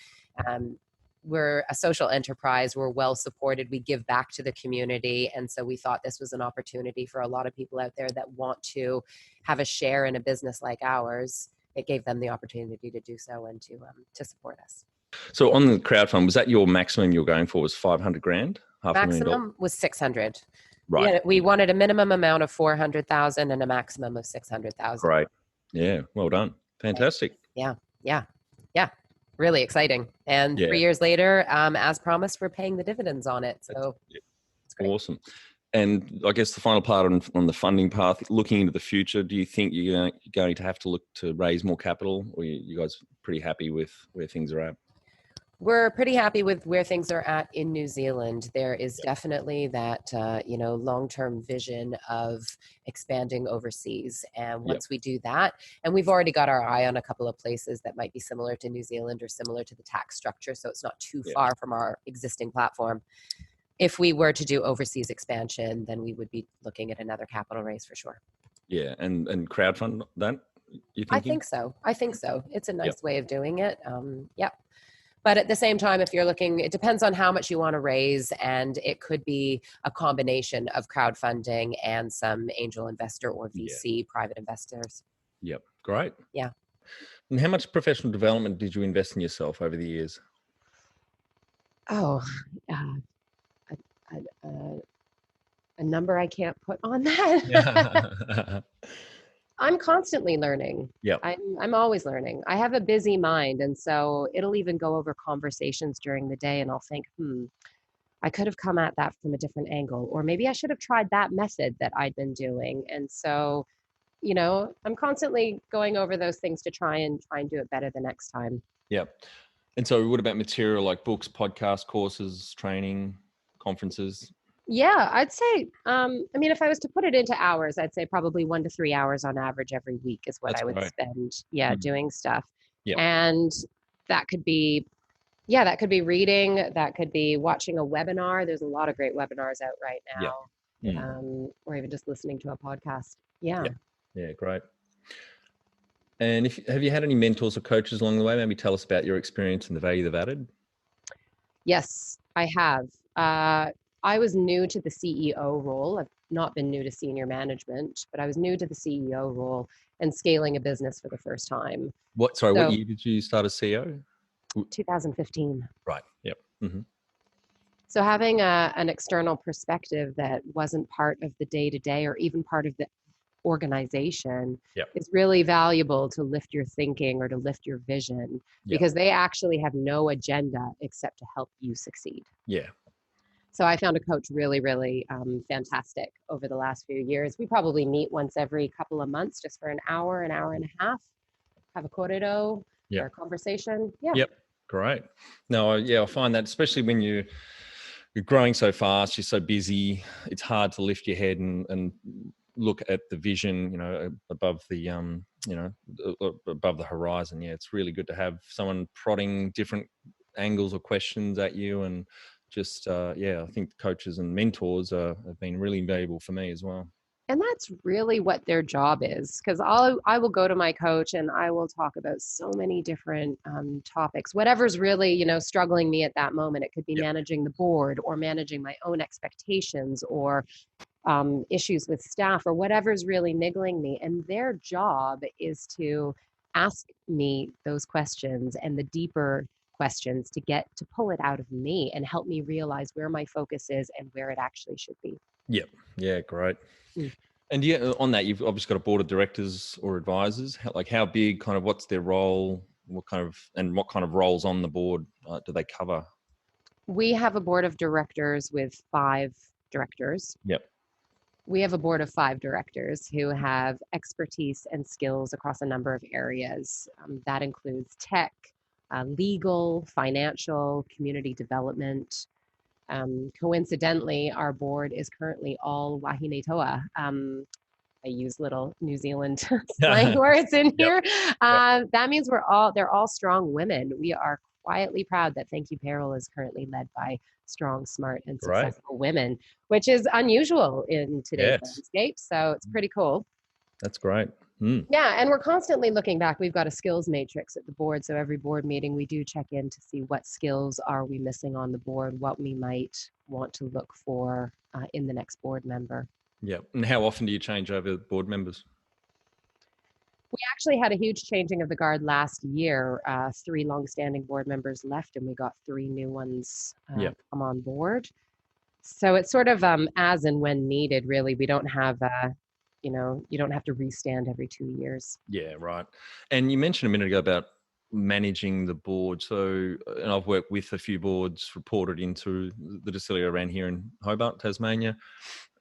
We're a social enterprise. We're well supported. We give back to the community. And so we thought this was an opportunity for a lot of people out there that want to have a share in a business like ours. It gave them the opportunity to do so and to support us. So on the crowdfund, was that your maximum you were going for was 500 grand? Maximum was 600. Right. We wanted a minimum amount of 400,000 and a maximum of 600,000. Great. Yeah. Well done. Fantastic. Yeah. Really exciting. And 3 years later, as promised, we're paying the dividends on it. So it's great. Awesome. And I guess the final part on the funding path, looking into the future, do you think you're going to have to look to raise more capital, or you guys pretty happy with where things are at? We're pretty happy with where things are at in New Zealand. There is definitely that, long-term vision of expanding overseas. And once we do that, and we've already got our eye on a couple of places that might be similar to New Zealand or similar to the tax structure, so it's not too far from our existing platform. If we were to do overseas expansion, then we would be looking at another capital raise for sure. Yeah, and crowdfund that, you thinking? I think so. It's a nice way of doing it. But at the same time, if you're looking, it depends on how much you want to raise, and it could be a combination of crowdfunding and some angel investor or VC private investors. Yep, great. Yeah. And how much professional development did you invest in yourself over the years? Oh, a number I can't put on that. I'm constantly learning. Yeah. I'm always learning. I have a busy mind. And so it'll even go over conversations during the day and I'll think, I could have come at that from a different angle, or maybe I should have tried that method that I'd been doing. And so, I'm constantly going over those things to try and do it better the next time. Yeah. And so what about material like books, podcasts, courses, training, conferences? Yeah, I'd say, if I was to put it into hours, I'd say probably 1 to 3 hours on average every week is what I would spend, doing stuff. Yeah. And that could be reading, that could be watching a webinar. There's a lot of great webinars out right now, or even just listening to a podcast. Yeah. Yeah, great. And have you had any mentors or coaches along the way? Maybe tell us about your experience and the value they've added. Yes, I have. I was new to the CEO role. I've not been new to senior management, but I was new to the CEO role and scaling a business for the first time. What year did you start as CEO? 2015. Right. Yep. Mm-hmm. So having an external perspective that wasn't part of the day-to-day or even part of the organization Yep. is really valuable to lift your thinking or to lift your vision, because they actually have no agenda except to help you succeed. Yeah. So I found a coach really, really fantastic over the last few years. We probably meet once every couple of months just for an hour and a half, have a corrido or a conversation. Yeah. Yep. Great. No, I find that especially when you're growing so fast, you're so busy, it's hard to lift your head and look at the vision, above the, above the horizon. Yeah, it's really good to have someone prodding different angles or questions at you. And just, I think coaches and mentors have been really valuable for me as well. And that's really what their job is, because I will go to my coach and I will talk about so many different topics, whatever's really, struggling me at that moment. It could be managing the board or managing my own expectations or issues with staff or whatever's really niggling me. And their job is to ask me those questions and the deeper questions to pull it out of me and help me realize where my focus is and where it actually should be. Yep. Yeah, great. Mm. And on that, you've obviously got a board of directors or advisors. How big, kind of, what's their role? What kind of roles on the board do they cover? We have a board of directors with 5 directors. Yep. We have a board of 5 directors who have expertise and skills across a number of areas. That includes tech, legal, financial, community development. Coincidentally, our board is currently all wahine toa. I use little New Zealand slang words in here. That means they're all strong women. We are quietly proud that Thankyou Payroll is currently led by strong, smart, and successful women, which is unusual in today's landscape. So it's pretty cool. That's great. Mm. Yeah, and we're constantly looking back. We've got a skills matrix at the board. So every board meeting, we do check in to see what skills are we missing on the board, what we might want to look for in the next board member. Yeah. And how often do you change over board members? We actually had a huge changing of the guard last year. 3 longstanding board members left, and we got 3 new ones come on board. So it's sort of as and when needed, really. We don't have, you don't have to restand every 2 years. Yeah, right. And you mentioned a minute ago about managing the board. So, and I've worked with a few boards reported into the distillery around here in Hobart, Tasmania.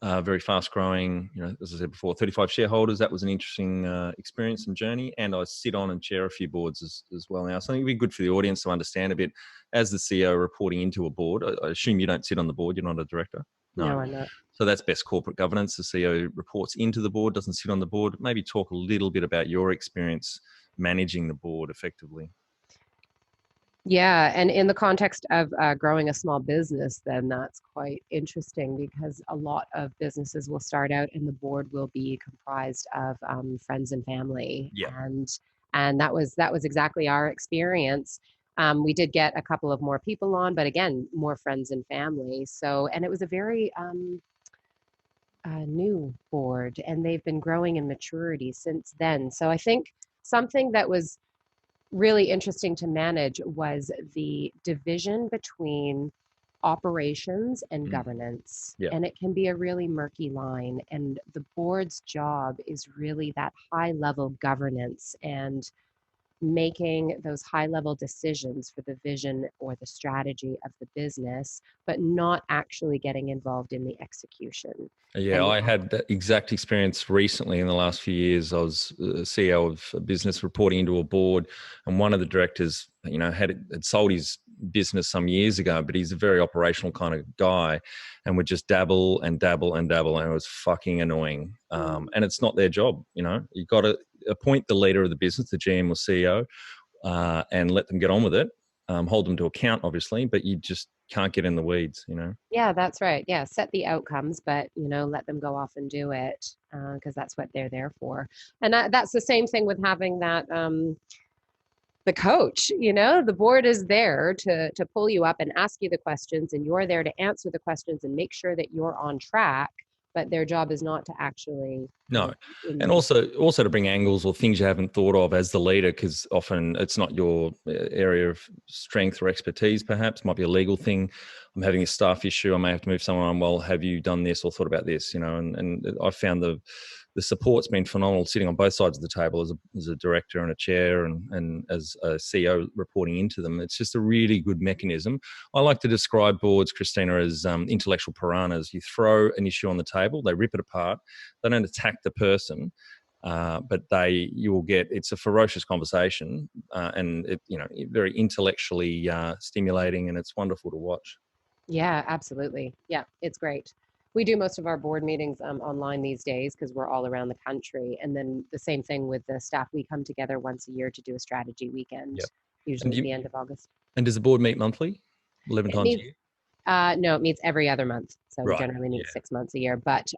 Very fast growing, as I said before, 35 shareholders. That was an interesting experience and journey. And I sit on and chair a few boards as well now. So I think it'd be good for the audience to understand a bit, as the CEO reporting into a board. I assume you don't sit on the board. You're not a director. No, I'm not. So that's best corporate governance. The CEO reports into the board, doesn't sit on the board. Maybe talk a little bit about your experience managing the board effectively. Yeah, and in the context of growing a small business, then that's quite interesting, because a lot of businesses will start out and the board will be comprised of friends and family. Yeah. And that was exactly our experience. We did get a couple of more people on, but again, more friends and family. So, and it was a very new board, and they've been growing in maturity since then. So I think something that was really interesting to manage was the division between operations and governance. Yeah. And it can be a really murky line. And the board's job is really that high level governance and making those high level decisions for the vision or the strategy of the business, but not actually getting involved in the execution. Yeah, I had that exact experience recently in the last few years. I was CEO of a business reporting into a board, and one of the directors, had sold his business some years ago, but he's a very operational kind of guy, and would just dabble and dabble and dabble, and it was fucking annoying. And it's not their job, You've got to appoint the leader of the business, the GM or CEO, and let them get on with it. Hold them to account, obviously, but you just can't get in the weeds, Yeah, that's right. Yeah, set the outcomes, but let them go off and do it, because that's what they're there for. And that's the same thing with having that the coach. The board is there to pull you up and ask you the questions, and you're there to answer the questions and make sure that you're on track but their job is not to actually. No. And also to bring angles or things you haven't thought of as the leader, because often it's not your area of strength or expertise, perhaps. Might be a legal thing. I'm having a staff issue. I may have to move someone on. Well, have you done this or thought about this? And I found the support's been phenomenal sitting on both sides of the table as a director and a chair and as a CEO reporting into them. It's just a really good mechanism. I like to describe boards, Christina, as intellectual piranhas. You throw an issue on the table, they rip it apart. They don't attack the person, but it's a ferocious conversation, and very intellectually stimulating, and it's wonderful to watch. Yeah, absolutely. Yeah, it's great. We do most of our board meetings online these days because we're all around the country. And then the same thing with the staff. We come together once a year to do a strategy weekend, Yep. usually at the end of August. And does the board meet monthly, 11 times a year? No, it meets every other month. So we generally meet 6 months a year. But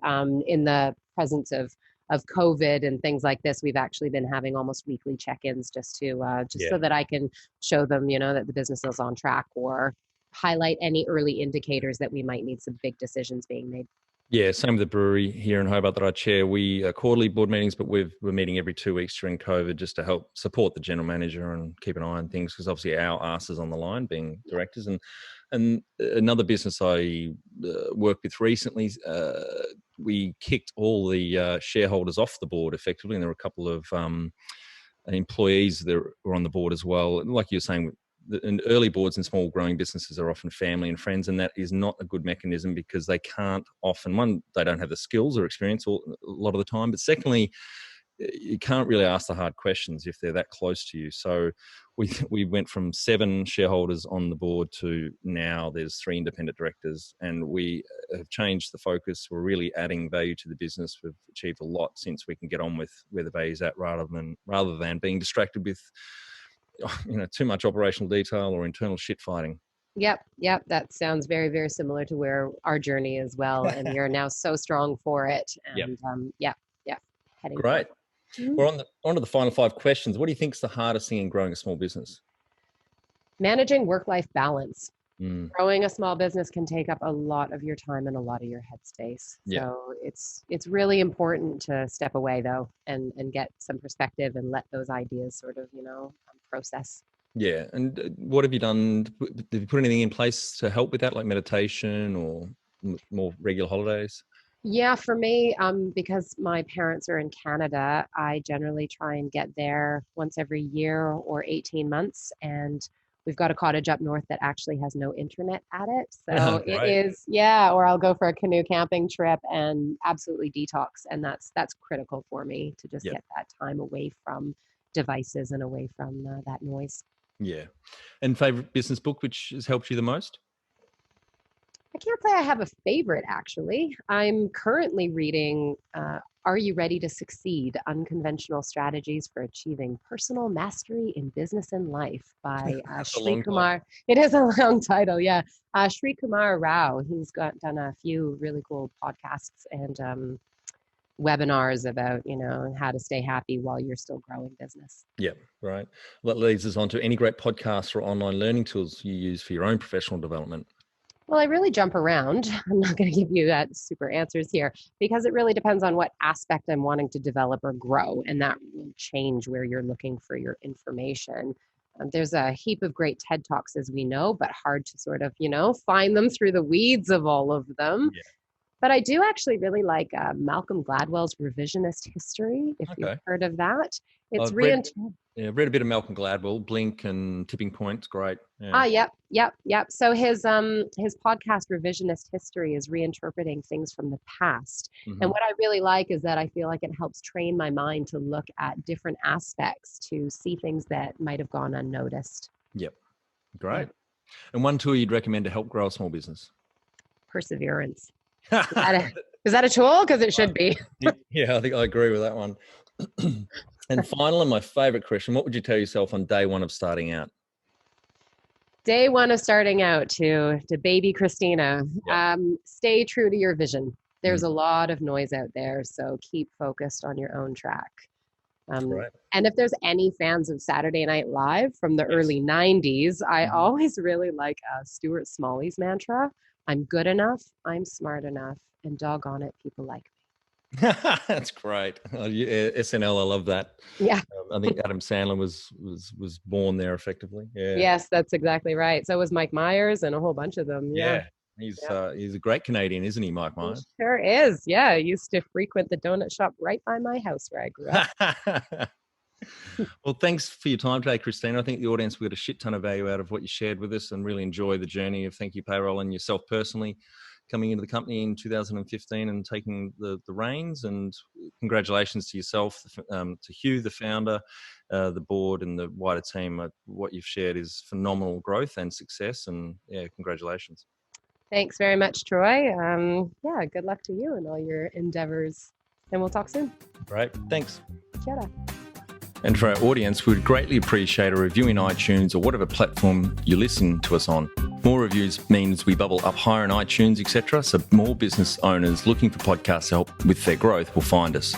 in the presence of COVID and things like this, we've actually been having almost weekly check-ins just so that I can show them, that the business is on track, or highlight any early indicators that we might need some big decisions being made. Yeah, same with the brewery here in Hobart that I chair. We quarterly board meetings, but we're meeting every 2 weeks during COVID just to help support the general manager and keep an eye on things, because obviously our arse is on the line being directors. And another business I worked with recently, we kicked all the shareholders off the board effectively, and there were a couple of employees that were on the board as well. And like you were saying, and early boards in small growing businesses are often family and friends, and that is not a good mechanism because they can't often, one, they don't have the skills or experience a lot of the time, but secondly, you can't really ask the hard questions if they're that close to you. So we went from 7 shareholders on the board to now there's 3 independent directors, and we have changed the focus. We're really adding value to the business. We've achieved a lot since we can get on with where the value's at rather than being distracted with too much operational detail or internal shit fighting. Yep. That sounds very, very similar to where our journey is well, and you're now so strong for it. And heading great. We're on to the final 5 questions. What do you think is the hardest thing in growing a small business? Managing work-life balance. Growing a small business can take up a lot of your time and a lot of your headspace. So it's really important to step away though and get some perspective and let those ideas sort of, process. Yeah. And what have you done? Have you put anything in place to help with that, like meditation or more regular holidays? Yeah, for me, because my parents are in Canada, I generally try and get there once every year or 18 months. And we've got a cottage up north that actually has no internet at it. So it is, or I'll go for a canoe camping trip and absolutely detox. And that's critical for me to just get that time away from devices and away from that noise. Yeah. And favorite business book, which has helped you the most? I can't say I have a favorite, actually. I'm currently reading Are You Ready to Succeed? Unconventional Strategies for Achieving Personal Mastery in Business and Life by Sri Kumar. It is a long title, yeah. Sri Kumar Rao. He's done a few really cool podcasts and webinars about, how to stay happy while you're still growing business. Yeah, right. Well, that leads us on to any great podcasts or online learning tools you use for your own professional development. Well, I really jump around. I'm not going to give you super answers here because it really depends on what aspect I'm wanting to develop or grow, and that will change where you're looking for your information. There's a heap of great TED Talks, as we know, but hard to sort of, find them through the weeds of all of them. Yeah. But I do actually really like Malcolm Gladwell's Revisionist History, if you've heard of that. It's I've read a bit of Malcolm Gladwell, Blink and Tipping Point. It's great. Yeah. Yep. So his podcast Revisionist History is reinterpreting things from the past. Mm-hmm. And what I really like is that I feel like it helps train my mind to look at different aspects to see things that might have gone unnoticed. Yep. Great. Yeah. And one tool you'd recommend to help grow a small business? Perseverance. Is that a tool? Because it should be. Yeah, I think I agree with that one. And finally, my favorite question, what would you tell yourself on day one of starting out? Day one of starting out to baby Christina, stay true to your vision. There's a lot of noise out there, so keep focused on your own track. Right. And if there's any fans of Saturday Night Live from the early 90s, I always really like Stuart Smalley's mantra: I'm good enough, I'm smart enough, and doggone it, people like me. That's great. Oh, yeah, SNL, I love that. Yeah. I think Adam Sandler was born there effectively. Yeah. Yes, that's exactly right. So was Mike Myers and a whole bunch of them. Yeah. He's a great Canadian, isn't he, Mike He Myers? sure is. Yeah. I used to frequent the donut shop right by my house where I grew up. Well, thanks for your time today, Christina. I think the audience will get a shit ton of value out of what you shared with us and really enjoy the journey of Thankyou Payroll and yourself personally coming into the company in 2015 and taking the reins. And congratulations to yourself, to Hugh, the founder, the board and the wider team. What you've shared is phenomenal growth and success. And yeah, congratulations. Thanks very much, Troy. Yeah, good luck to you and all your endeavors. And we'll talk soon. Great. Thanks. Kia ora. And for our audience, we would greatly appreciate a review in iTunes or whatever platform you listen to us on. More reviews means we bubble up higher in iTunes, etc. So more business owners looking for podcast help with their growth will find us.